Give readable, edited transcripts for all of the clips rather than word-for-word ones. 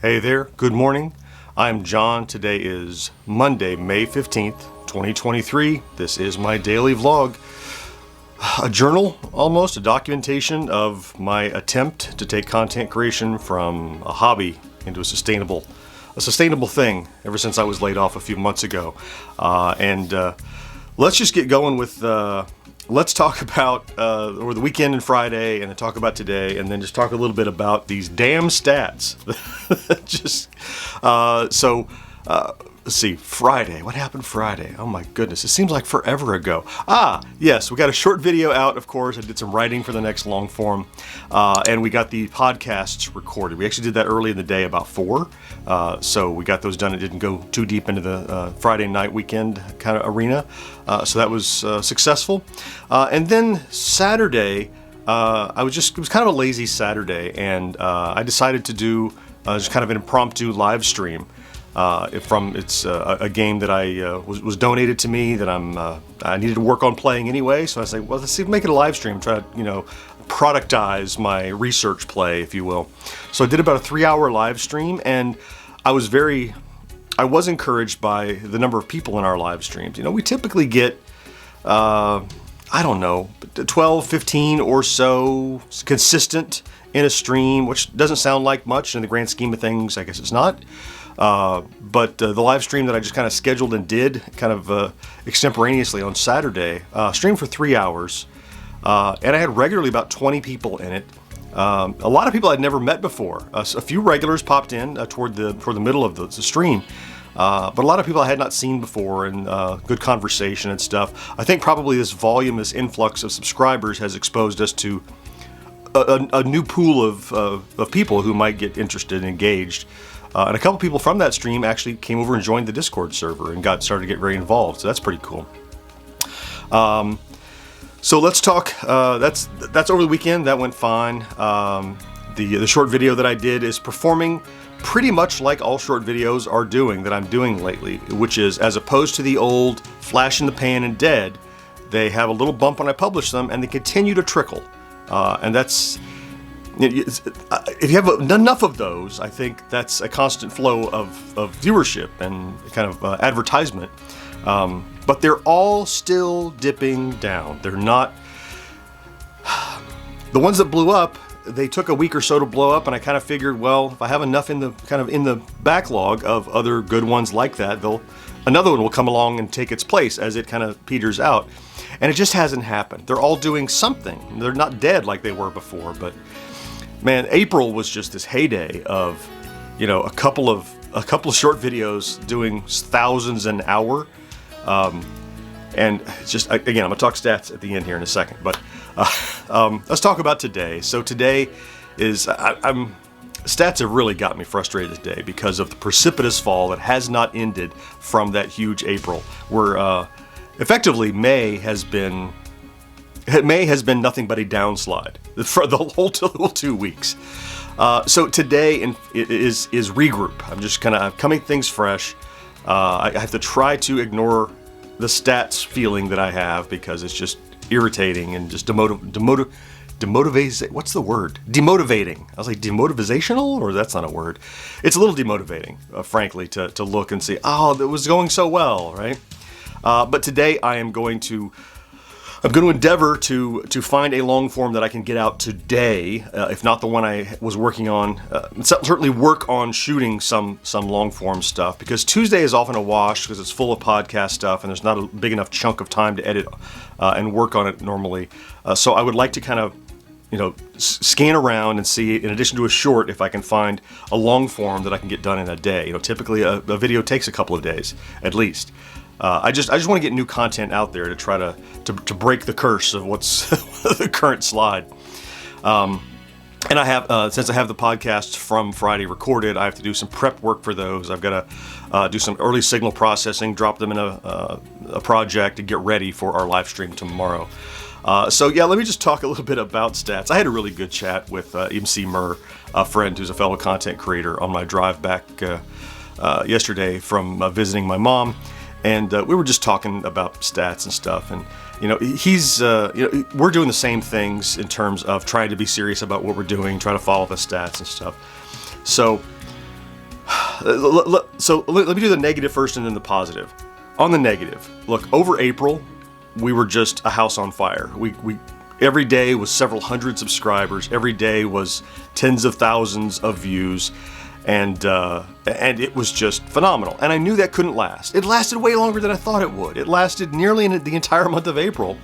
Hey there, good morning. I'm John. Today is Monday, May 15th, 2023. This is my daily vlog. A journal, almost, a documentation of my attempt to take content creation from a hobby into a sustainable thing ever since I was laid off a few months ago. Let's just get going with, let's talk about over the weekend and Friday, and then talk about today, and then just talk a little bit about these damn stats. Let's see, Friday. What happened Friday? Oh my goodness, it seems like forever ago. Yes, we got a short video out, of course. I did some writing for the next long form, and we got the podcasts recorded. We actually did that early in the day, about 4. So we got those done. It didn't go too deep into the Friday night weekend kind of arena. So that was successful. And then Saturday, it was kind of a lazy Saturday, and I decided to do just kind of an impromptu live stream. It's a game that was donated to me that I needed to work on playing anyway. So I was like, well, let's see if make it a live stream. Try to productize my research play, if you will. So I did about a 3-hour live stream, and I was encouraged by the number of people in our live streams. We typically get 12, 15 or so consistent in a stream, which doesn't sound like much in the grand scheme of things. I guess it's not. But the live stream that I just kind of scheduled and did kind of extemporaneously on Saturday, streamed for 3 hours, and I had regularly about 20 people in it. A lot of people I'd never met before. A few regulars popped in toward the middle of the stream, but a lot of people I had not seen before, and good conversation and stuff. I think probably this influx of subscribers has exposed us to a new pool of people who might get interested and engaged. And a couple people from that stream actually came over and joined the Discord server and started to get very involved. So that's pretty cool. So let's talk. That's over the weekend. That went fine. The short video that I did is performing pretty much like all short videos are doing that I'm doing lately, which is, as opposed to the old flash in the pan and dead, they have a little bump when I publish them, and they continue to trickle. And that's. If you have enough of those, I think that's a constant flow of viewership and kind of advertisement. But they're all still dipping down. They're not... The ones that blew up, they took a week or so to blow up, and I kind of figured, well, if I have enough in the backlog of other good ones like that, another one will come along and take its place as it kind of peters out. And it just hasn't happened. They're all doing something. They're not dead like they were before, but... Man, April was just this heyday of, a couple of short videos doing thousands an hour, and just again, I'm gonna talk stats at the end here in a second. But let's talk about today. So today is stats have really got me frustrated today because of the precipitous fall that has not ended from that huge April, where effectively May has been nothing but a downslide for the whole 2 weeks. So today is regroup. I'm just I'm coming things fresh. I have to try to ignore the stats feeling that I have because it's just irritating and just demotivating. What's the word? Demotivating. I was like, demotivational? Or that's not a word. It's a little demotivating, frankly, to look and see, oh, that was going so well, right? But today I'm going to endeavor to find a long form that I can get out today, if not the one I was working on. Certainly work on shooting some long form stuff, because Tuesday is often a wash because it's full of podcast stuff and there's not a big enough chunk of time to edit and work on it normally. So I would like to kind of scan around and see, in addition to a short, if I can find a long form that I can get done in a day. Typically a video takes a couple of days at least. I just want to get new content out there to try to break the curse of what's the current slide. And I have, since I have the podcasts from Friday recorded, I have to do some prep work for those. I've got to do some early signal processing, drop them in a project to get ready for our live stream tomorrow. So yeah, let me just talk a little bit about stats. I had a really good chat with MC Murr, a friend who's a fellow content creator, on my drive back yesterday from visiting my mom. And we were just talking about stats and stuff, and he's we're doing the same things in terms of trying to be serious about what we're doing, trying to follow the stats and stuff. So So let me do the negative first and then the positive. On the negative, look, over April, we were just a house on fire. We every day was several hundred subscribers. Every day was tens of thousands of views, and it was just phenomenal. And I knew that couldn't last. It lasted way longer than I thought it would. It lasted nearly the entire month of April,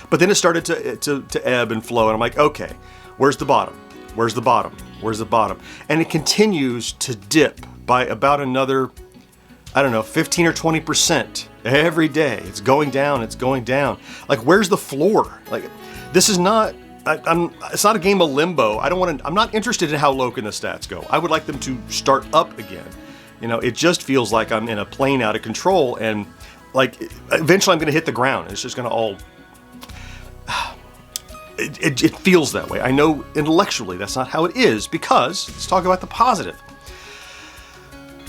but then it started to ebb and flow. And I'm like, okay, where's the bottom? Where's the bottom? Where's the bottom? And it continues to dip by about another, I don't know, 15 or 20% every day. It's going down. It's going down. Like, where's the floor? Like, this is not. It's not a game of limbo. I'm not interested in how low can the stats go. I would like them to start up again. You know, it just feels like I'm in a plane out of control, and like eventually I'm going to hit the ground. It's just going to all. It feels that way. I know intellectually that's not how it is, because let's talk about the positive.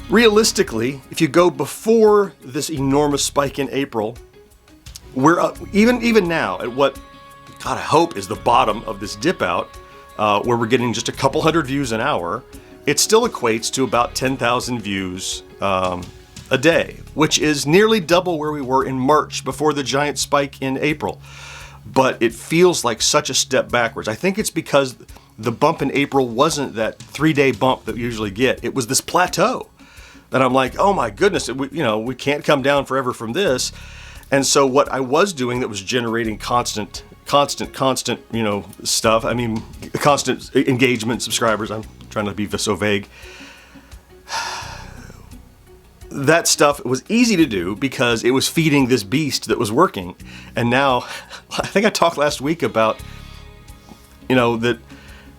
Realistically, if you go before this enormous spike in April, we're up, even now at what God I hope is the bottom of this dip out, where we're getting just a couple hundred views an hour. It still equates to about 10,000 views a day, which is nearly double where we were in March before the giant spike in April. But it feels like such a step backwards. I think it's because the bump in April wasn't that 3-day bump that we usually get. It was this plateau. And I'm like, oh my goodness, we can't come down forever from this. And so what I was doing that was generating constant, stuff. I mean, constant engagement, subscribers. I'm trying not to be so vague. That stuff was easy to do because it was feeding this beast that was working. And now, I think I talked last week about, that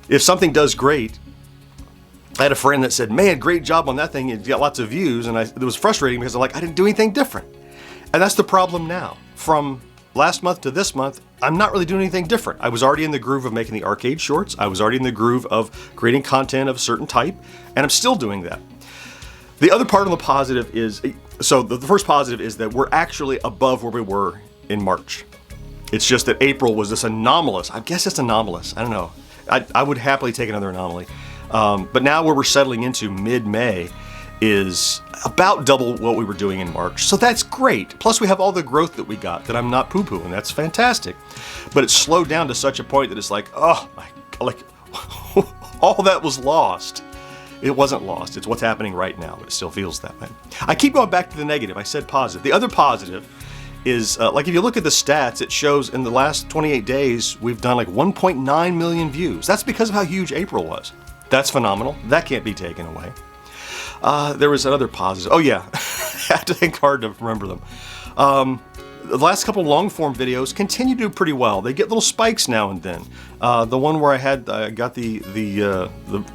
if something does great, I had a friend that said, man, great job on that thing. It got lots of views. And it was frustrating because I didn't do anything different. And that's the problem now. From last month to this month, I'm not really doing anything different. I was already in the groove of making the arcade shorts. I was already in the groove of creating content of a certain type. And I'm still doing that. The other part of the positive is, so the first positive is that we're actually above where we were in March. It's just that April was this anomalous, I guess it's anomalous, I don't know. I would happily take another anomaly. But now where we're settling into mid-May is about double what we were doing in March. So that's great. Plus we have all the growth that we got that I'm not poo-pooing. That's fantastic. But it's slowed down to such a point that it's like, oh my God, like all that was lost. It wasn't lost. It's what's happening right now, but it still feels that way. I keep going back to the negative. I said positive. The other positive is, like if you look at the stats, it shows in the last 28 days, we've done like 1.9 million views. That's because of how huge April was. That's phenomenal. That can't be taken away. There was another positive. Oh yeah, I have to think hard to remember them. The last couple long form videos continue to do pretty well. They get little spikes now and then. The one where I got the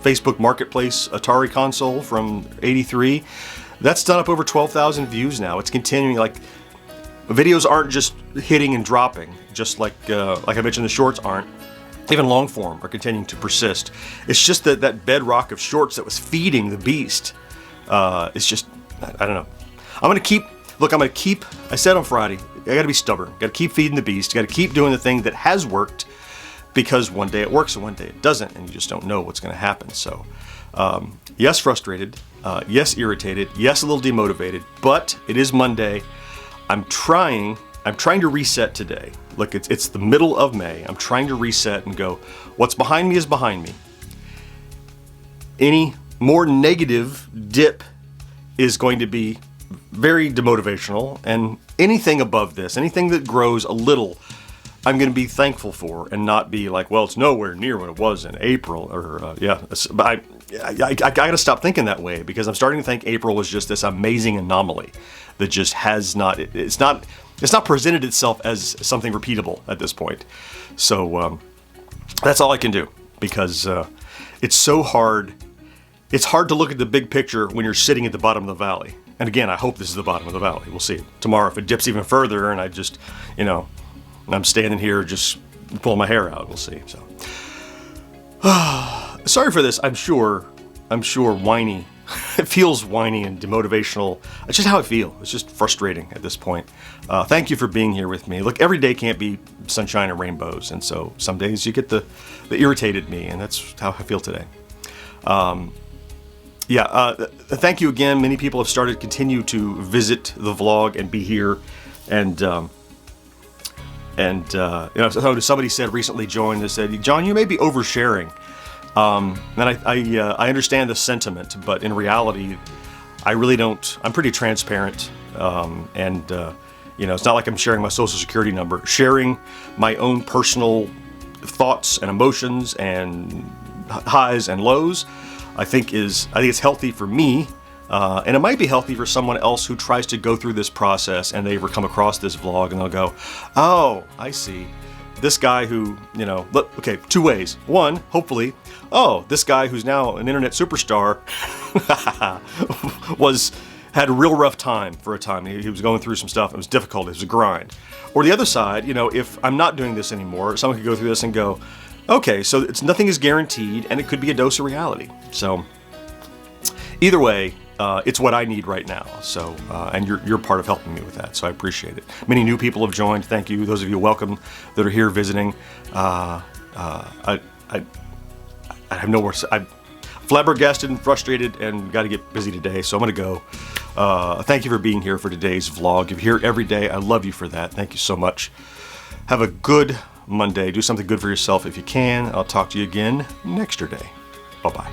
Facebook Marketplace Atari console from '83, that's done up over 12,000 views now. It's continuing. Like, videos aren't just hitting and dropping, just like I mentioned, the shorts aren't. Even long form are continuing to persist. It's just that bedrock of shorts that was feeding the beast. It's just, I don't know. I said on Friday, I gotta be stubborn. Gotta keep feeding the beast. Gotta keep doing the thing that has worked, because one day it works and one day it doesn't, and you just don't know what's gonna happen. So, yes, frustrated. Yes, irritated. Yes, a little demotivated, but it is Monday. I'm trying to reset today. Look, it's the middle of May. I'm trying to reset and go, what's behind me is behind me. Any more negative dip is going to be very demotivational, and anything above this, anything that grows a little, I'm going to be thankful for, and not be like, well, it's nowhere near what it was in April, or But I got to stop thinking that way, because I'm starting to think April was just this amazing anomaly that just has not. It's not presented itself as something repeatable at this point. So that's all I can do, because it's so hard. It's hard to look at the big picture when you're sitting at the bottom of the valley. And again, I hope this is the bottom of the valley. We'll see tomorrow if it dips even further, and I just, I'm standing here just pulling my hair out. We'll see. So, sorry for this. I'm sure whiny. It feels whiny and demotivational. It's just how I feel. It's just frustrating at this point. Thank you for being here with me. Look, every day can't be sunshine and rainbows, and so some days you get the irritated me, and that's how I feel today. Yeah, thank you again. Many people have continue to visit the vlog and be here, and so somebody said recently joined. They said, "John, you may be oversharing," and I understand the sentiment, but in reality, I really don't. I'm pretty transparent, and it's not like I'm sharing my social security number. Sharing my own personal thoughts and emotions and highs and lows, I think it's healthy for me, and it might be healthy for someone else who tries to go through this process and they ever come across this vlog and they'll go, "Oh, I see. This guy who, look, okay, two ways. One, hopefully, oh, this guy who's now an internet superstar had a real rough time for a time. He was going through some stuff. It was difficult. It was a grind." Or the other side, if I'm not doing this anymore, someone could go through this and go, okay, so nothing is guaranteed, and it could be a dose of reality. So either way, it's what I need right now. So, and you're part of helping me with that. So I appreciate it. Many new people have joined. Thank you. Those of you welcome that are here visiting. I have no more. I'm flabbergasted and frustrated, and got to get busy today. So I'm going to go. Thank you for being here for today's vlog. If you're here every day, I love you for that. Thank you so much. Have a good Monday. Do something good for yourself if you can. I'll talk to you again next day. Bye-bye.